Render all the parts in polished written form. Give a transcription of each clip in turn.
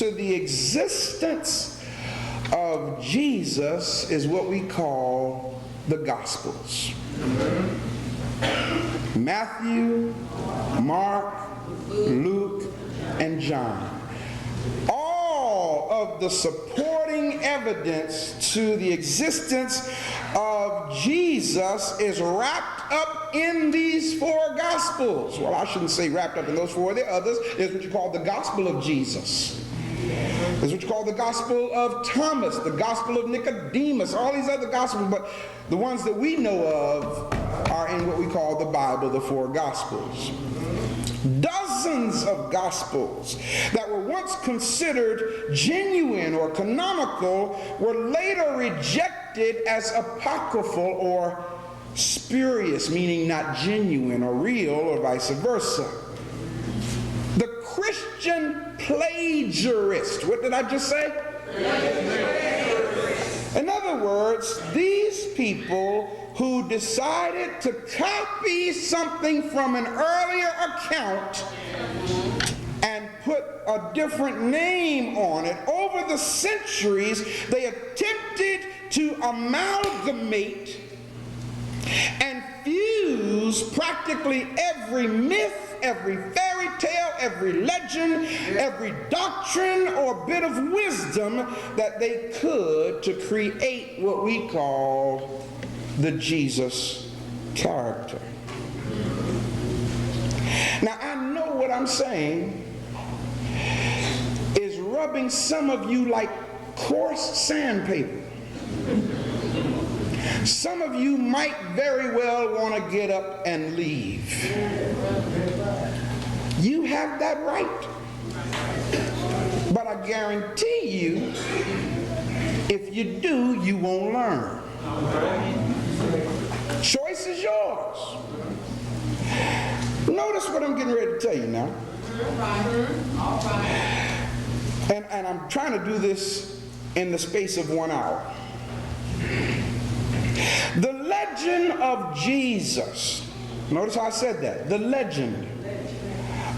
to the existence of Jesus is what we call the Gospels. Matthew, Mark, Luke, and John. All of the supporting evidence to the existence of Jesus is wrapped up in these four Gospels. Well, I shouldn't say wrapped up in those four. There are others. There's what you call the Gospel of Jesus. There's what you call the Gospel of Thomas, the Gospel of Nicodemus, all these other Gospels, but the ones that we know of are in what we call the Bible, the four Gospels. Dozens of Gospels that were once considered genuine or canonical were later rejected as apocryphal or spurious, meaning not genuine or real, or vice versa. The Christian plagiarist, what did I just say? In other words, these people who decided to copy something from an earlier account and put a different name on it, over the centuries they attempted to amalgamate and fuse practically every myth, every fairy tale, every legend, every doctrine or bit of wisdom that they could to create what we call the Jesus character. Now, I know what I'm saying is rubbing some of you like coarse sandpaper. Some of you might very well want to get up and leave. You have that right. But I guarantee you, if you do, you won't learn. Choice is yours. Notice what I'm getting ready to tell you now. And I'm trying to do this in the space of 1 hour. The legend of Jesus, notice how I said that, the legend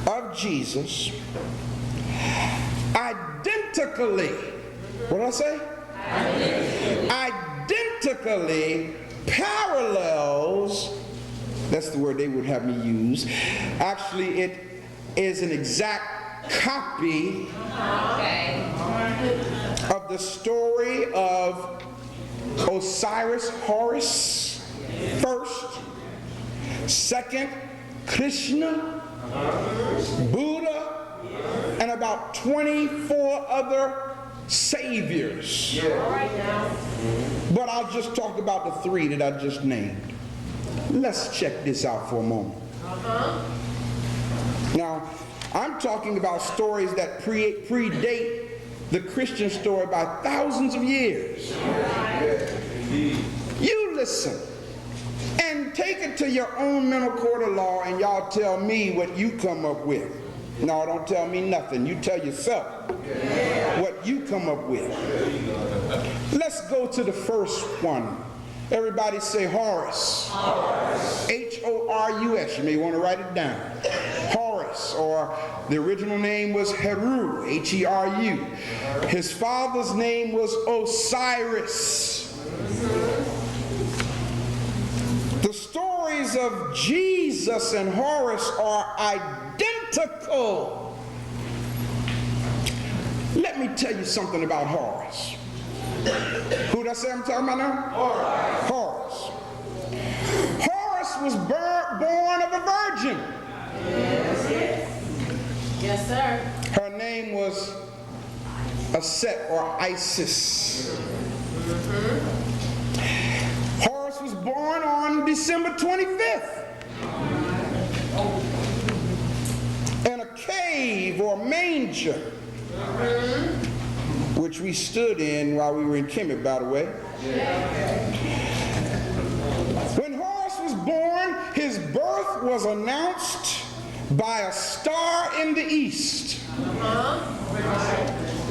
of Jesus identically, what did I say? Identically parallels, that's the word they would have me use. Actually, it is an exact copy of the story of Osiris, Horus, first, second, Krishna, Buddha, and about 24 other saviors. But I'll just talk about the 3 that I just named. Let's check this out for a moment. Now, I'm talking about stories that predate the Christian story by thousands of years. You listen and take it to your own mental court of law and y'all tell me what you come up with. No, don't tell me nothing. You tell yourself what you come up with. Let's go to the first one. Everybody say Horus. H-O-R-U-S. You may want to write it down. Horus, or the original name was Heru, H-E-R-U. His father's name was Osiris. The stories of Jesus and Horus are identical. Let me tell you something about Horus. Who did I say I'm talking about now? Horus. Horus was born of a virgin. Yes, sir. Her name was Aset or Isis. Horus was born on December 25th in a cave or manger, which we stood in while we were in Kemet, by the way. When Horus was born, his birth was announced by a star in the east.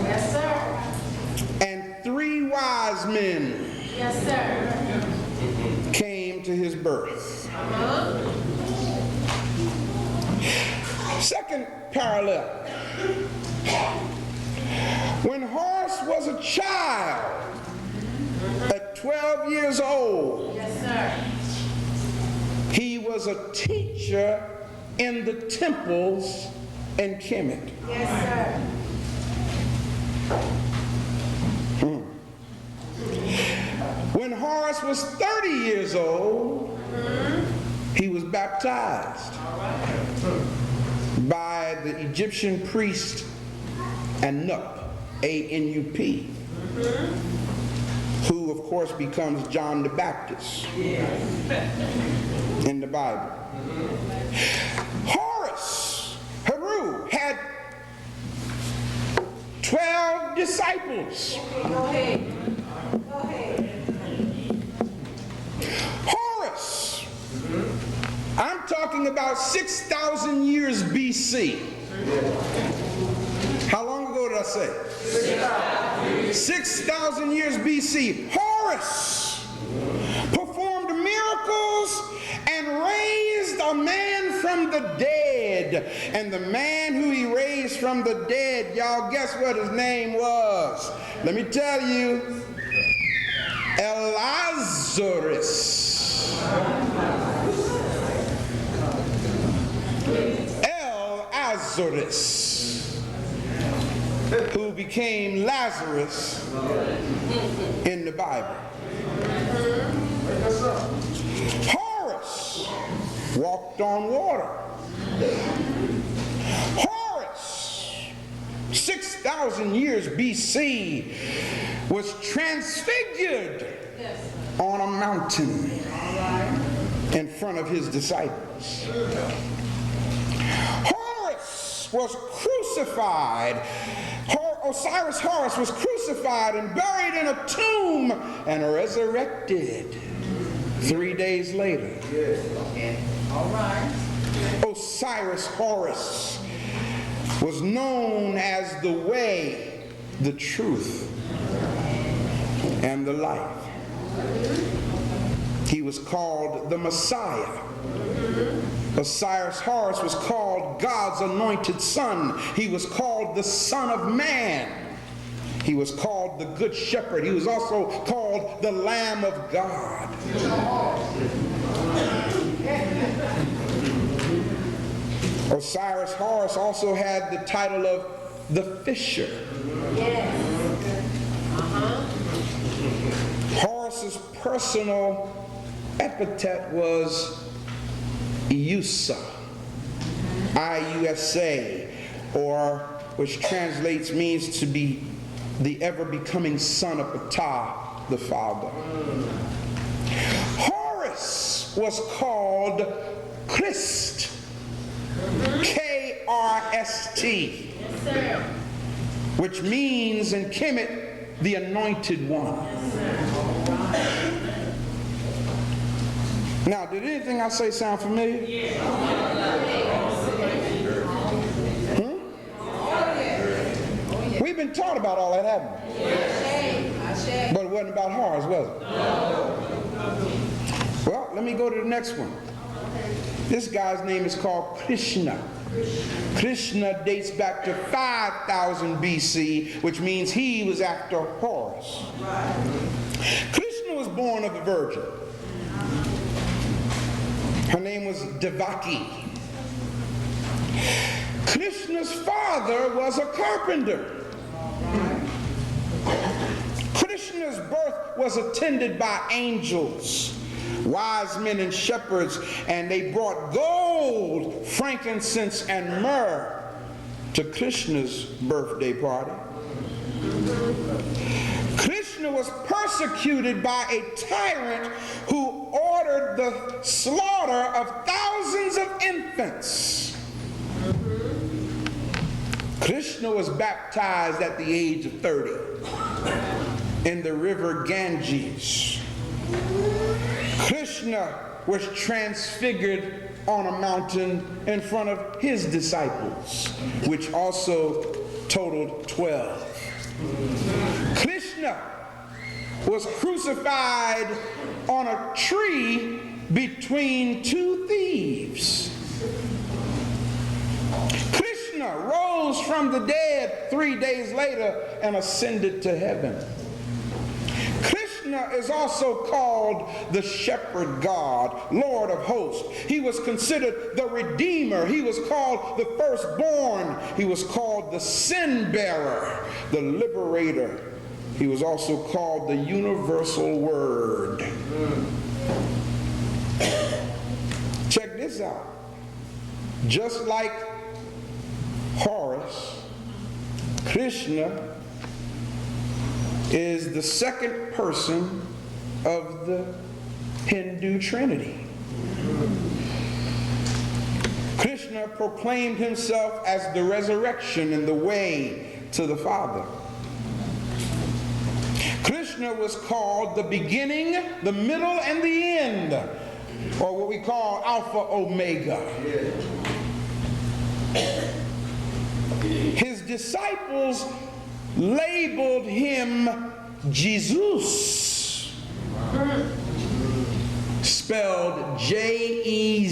Yes, sir. And 3 wise men Yes, sir. came to his birth. Second parallel. child, at 12 years old, Yes, sir. he was a teacher in the temples in Kemet. Yes, sir. When Horace was 30 years old, he was baptized by the Egyptian priest Anup, A-N-U-P, who of course becomes John the Baptist in the Bible. Horace Heru had 12 disciples. Go ahead. Go ahead. Horace, I'm talking about 6,000 years BC. How long ago did I say? 6,000 years BC. Horace performed miracles and raised a man from the dead. And the man who he raised from the dead, y'all guess what his name was? Let me tell you. Lazarus. Lazarus, who became Lazarus in the Bible. Horace walked on water. Horace, 6,000 years BC, was transfigured on a mountain in front of his disciples. Horace was crucified. Osiris Horus was crucified and buried in a tomb and resurrected 3 days later. All right. Osiris Horus was known as the way, the truth, and the life. He was called the Messiah. Osiris Horus was called God's anointed son. He was called the Son of Man. He was called the Good Shepherd. He was also called the Lamb of God. Osiris Horus also had the title of the Fisher. Yes. Horus's personal epithet was Iusa, I-U-S-A, or which translates means to be the ever-becoming son of Ptah, the father. Horus was called Christ, K-R-S-T, Yes, sir. which means in Kemet, the anointed one. Now, did anything I say sound familiar? We've been taught about all that, haven't we? But it wasn't about Horus, was it? Well, let me go to the next one. This guy's name is called Krishna. Krishna dates back to 5,000 BC, which means he was after Horus. Krishna was born of a virgin. Her name was Devaki. Krishna's father was a carpenter. Krishna's birth was attended by angels, wise men and shepherds, and they brought gold, frankincense, and myrrh to Krishna's birthday party. Krishna was persecuted by a tyrant who ordered the slaughter of thousands of infants. Krishna was baptized at the age of 30 in the river Ganges. Krishna was transfigured on a mountain in front of his disciples, which also totaled 12. Krishna was crucified on a tree between two thieves. Krishna rose from the dead dead 3 days later and ascended to heaven. Krishna is also called the shepherd God, Lord of hosts. He was considered the Redeemer. He was called the firstborn. He was called the sin bearer, the liberator. He was also called the universal word. Check this out. Just like Horus, Krishna is the second person of the Hindu Trinity. Krishna proclaimed himself as the resurrection and the way to the Father. Krishna was called the beginning, the middle, and the end, or what we call Alpha Omega. His disciples labeled him Jesus, spelled Jezeus.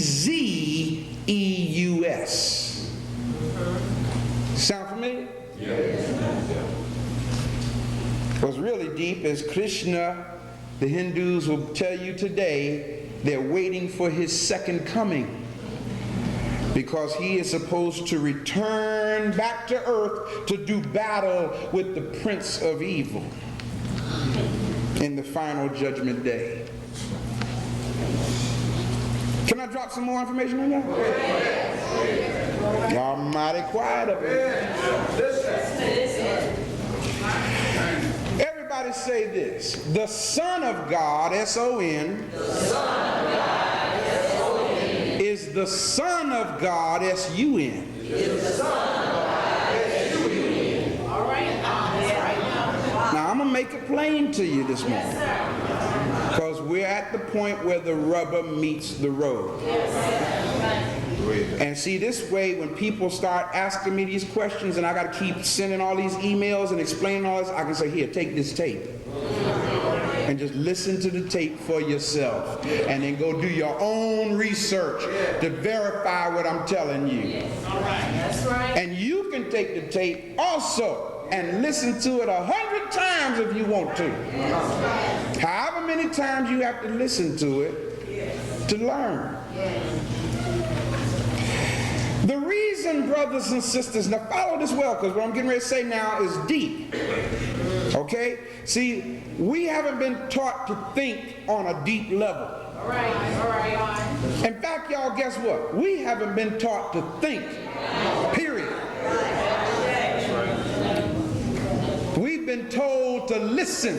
Sound familiar? Yes. What's really deep is Krishna, the Hindus will tell you today, they're waiting for his second coming, because he is supposed to return back to earth to do battle with the prince of evil in the final judgment day. Can I drop some more information on that? Y'all mighty quiet up here. Everybody say this. The Son of God, S-O-N, is the Son of God, S-U-N. All right. Now I'm going to make it plain to you this morning, because we're at the point where the rubber meets the road. And see, this way, when people start asking me these questions and I got to keep sending all these emails and explaining all this, I can say, here, take this tape. And just listen to the tape for yourself. And then go do your own research to verify what I'm telling you. That's right. And you can take the tape also and listen to it 100 times if you want to. However many times you have to listen to it to learn. The reason, brothers and sisters, now follow this well, because what I'm getting ready to say now is deep. Okay? See, we haven't been taught to think on a deep level. All right. In fact, y'all, guess what? We haven't been taught to think. Period. We've been told to listen.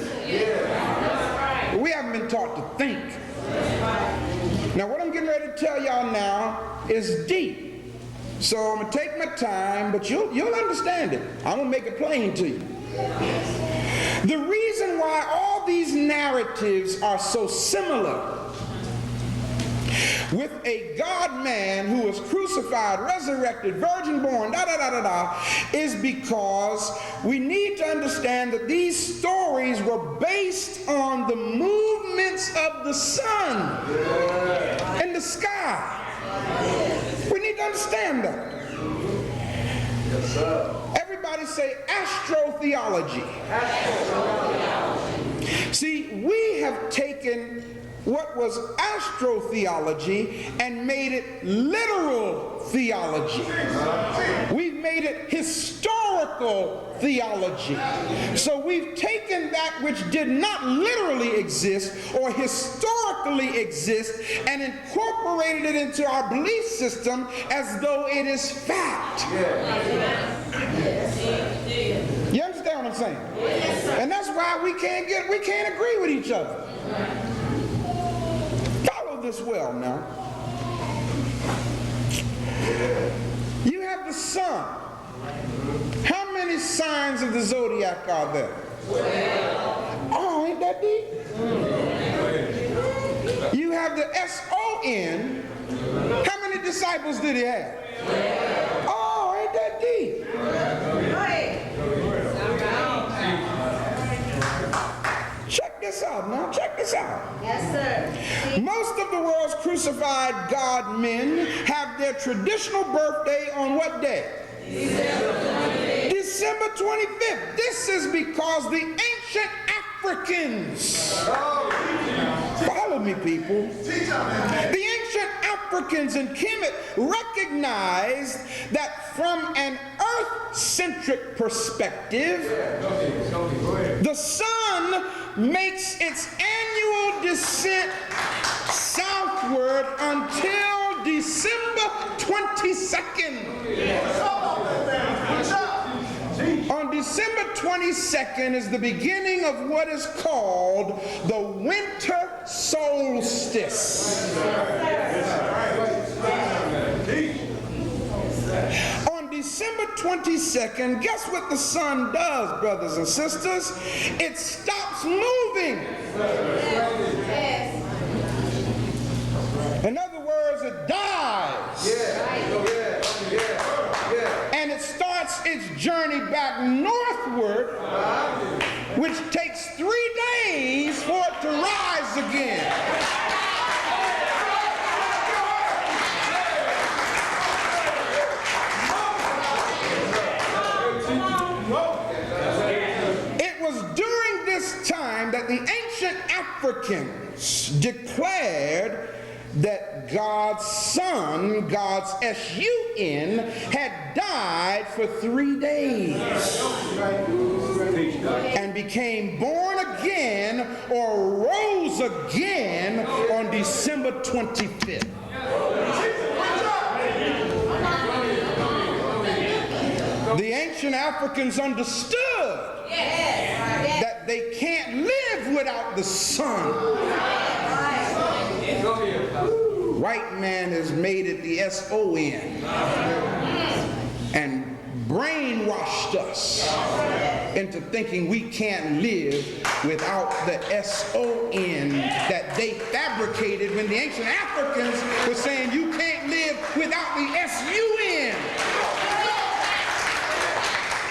We haven't been taught to think. Now, what I'm getting ready to tell y'all now is deep. So I'm going to take my time, but you'll understand it. I'm going to make it plain to you. The reason why all these narratives are so similar, with a God-man who was crucified, resurrected, virgin-born, is because we need to understand that these stories were based on the movements of the sun in the sky. We need to understand that. Yes, sir. Everybody say astrotheology. See, we have taken what was astrotheology and made it literal theology. We've made it historical theology. So we've taken that which did not literally exist or historically exist and incorporated it into our belief system as though it is fact. You understand what I'm saying? And that's why we can't agree with each other. Follow this well now. You have the sun. How many signs of the zodiac are there? Oh, ain't that deep? You have the S-O-N. How many disciples did he have? Oh, ain't that deep? Check this out now. Check this out. Yes, sir. Most of the world's crucified God men have their traditional birthday on what day? December December 25th. This is because the ancient Africans, follow me people, the ancient Africans in Kemet recognized that from an earth-centric perspective, the sun makes its annual descent southward until December 22nd. On December 22nd is the beginning of what is called the winter solstice. On December 22nd, guess what the sun does, brothers and sisters? It stops moving. In other words, it dies. And it starts its journey back northward, which takes 3 days for it to rise again. It was during this time that the ancient Africans declared that God's Son, God's S-U-N, had died for 3 days and became born again or rose again on December 25th. The ancient Africans understood that they can't live without the sun. White man has made it the S-O-N and brainwashed us into thinking we can't live without the S-O-N that they fabricated when the ancient Africans were saying you can't live without the S-U-N.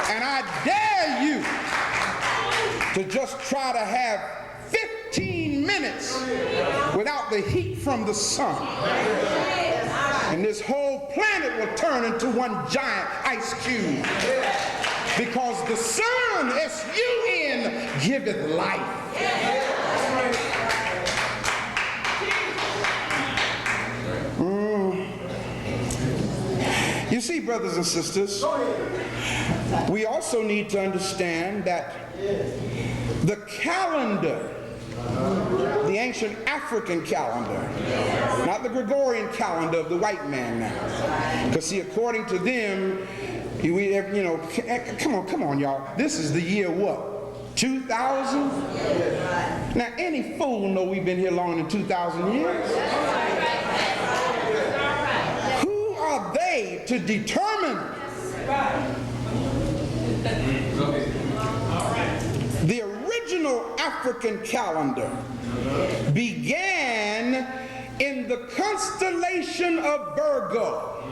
And I dare you to just try to have 15 minutes without the heat from the sun. And this whole planet will turn into one giant ice cube. Because the sun, S-U-N, giveth life. You see, brothers and sisters, we also need to understand that the calendar, the ancient African calendar, not the Gregorian calendar of the white man now. Because see, according to them, come on, y'all. This is the year what? 2000? Now, any fool know we've been here longer than 2,000 years. Who are they to determine the original African calendar began in the constellation of Virgo.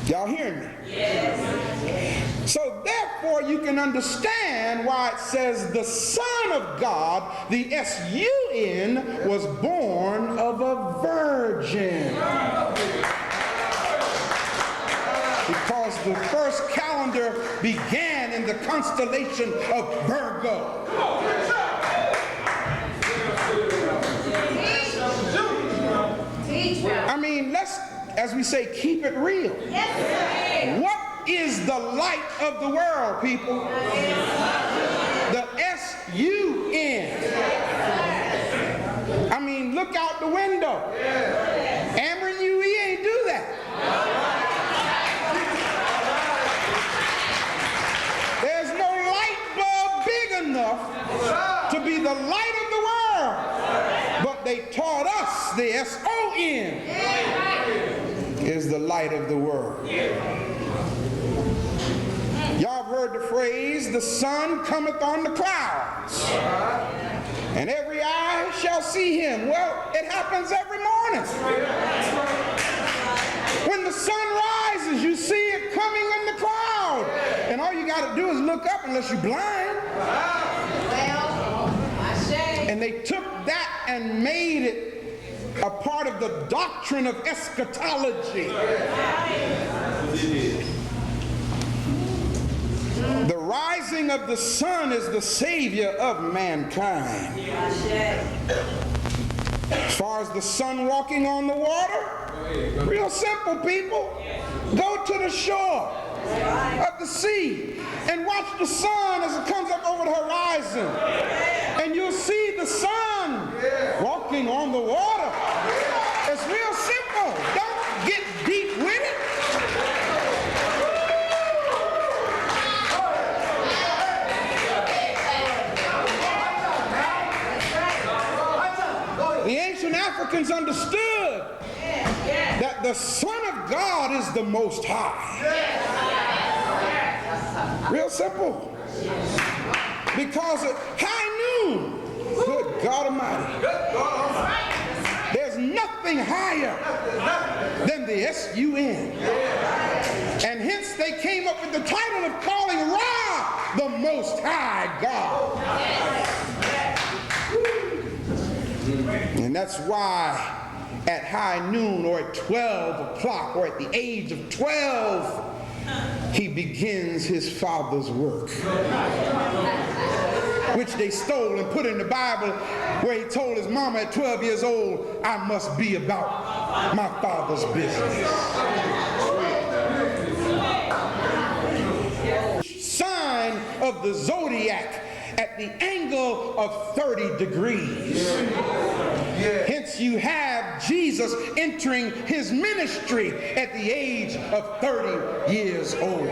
Y'all hear me? Yes. So therefore you can understand why it says the Son of God, the S-U-N, was born of a virgin. Because the first calendar began in the constellation of Virgo. I mean, let's, as we say, keep it real. What is the light of the world, people? The S-U-N. I mean, look out the window. Amber and you, he ain't do that. There's no light bulb big enough to be the light of the world. But they taught us the S-O-N is the light of the world. Y'all have heard the phrase, the sun cometh on the clouds, and every eye shall see him. Well, it happens every morning. When the sun rises, you see it coming in the cloud, and all you got to do is look up unless you're blind. And they took that and made it a part of the doctrine of eschatology. The rising of the sun is the savior of mankind. As far as the sun walking on the water, real simple, people. Go to the shore of the sea and watch the sun as it comes up over the horizon. And you'll see the sun walking on the water. It's real simple. Don't get deep with it. The ancient Africans understood that the Son of God is the Most High. Real simple. Because at high noon, good God Almighty, there's nothing higher than the S-U-N. And hence they came up with the title of calling Ra the Most High God. And that's why at high noon or at 12 o'clock or at the age of 12, he begins his Father's work, which they stole and put in the Bible, where he told his mama at 12 years old, I must be about my Father's business. Sign of the zodiac at the angle of 30 degrees. Hence you have Jesus entering his ministry at the age of 30 years old.